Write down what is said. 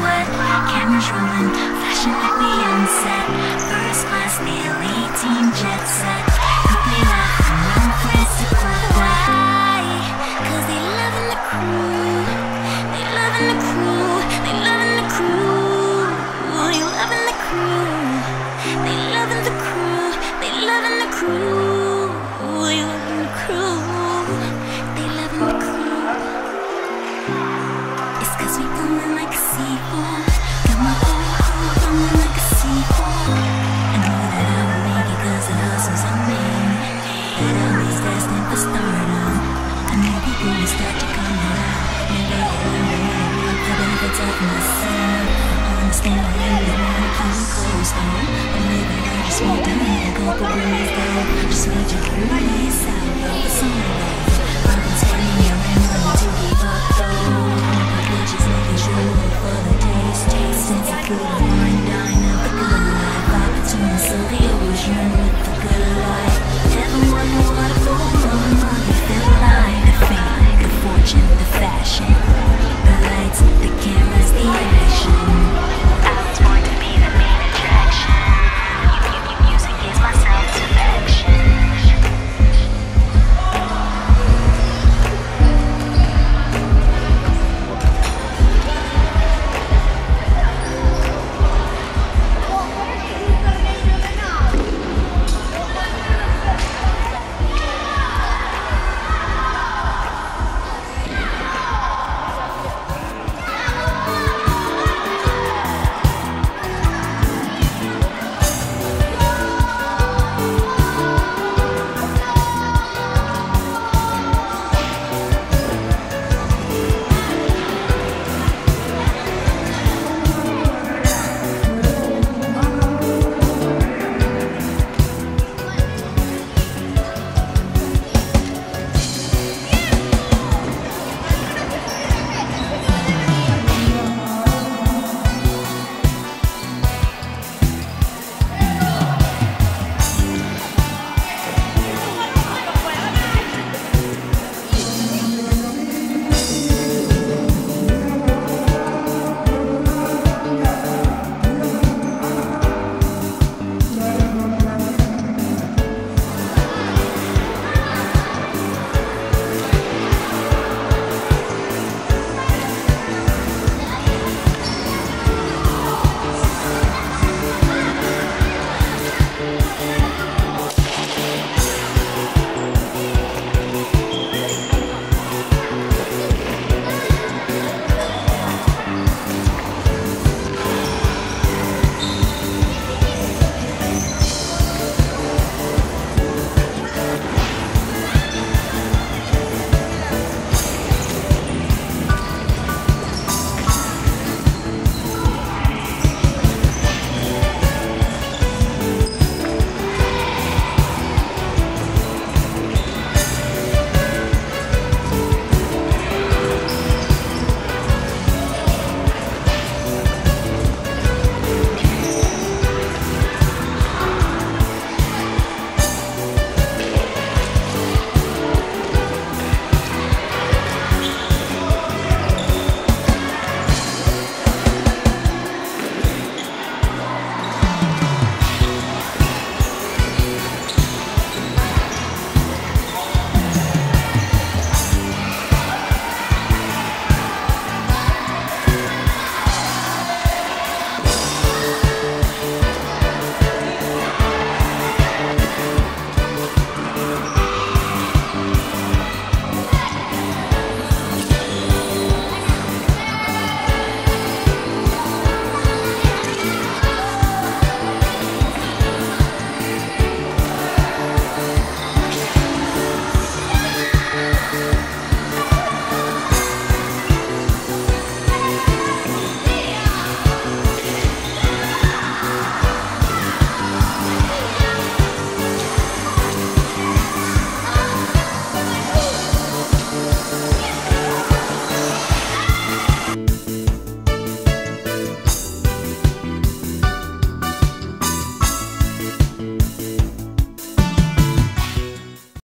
what? Cameras rolling, fashion like we on set. First class, the elite team jet set. Company life from one place to Why? Cause they loving the crew. They loving the crew. They loving the crew. They loving the crew. They loving the crew. They loving the crew. They loving the crew. They loving the crew. It's cause we blowin' like a sequel. Got my whole crew blowin' like a sequel. I know that I will make it cause the hustle's on me. That I was destined for stardom. I know people will start to come around. Maybe I'll learn the benefits of myself. I understand why you don't wanna come close though. But maybe I just want to have a couple words though. Just let you hear this out. The song goes. I've been telling you I'm ready to give up though. But bitches making sure for the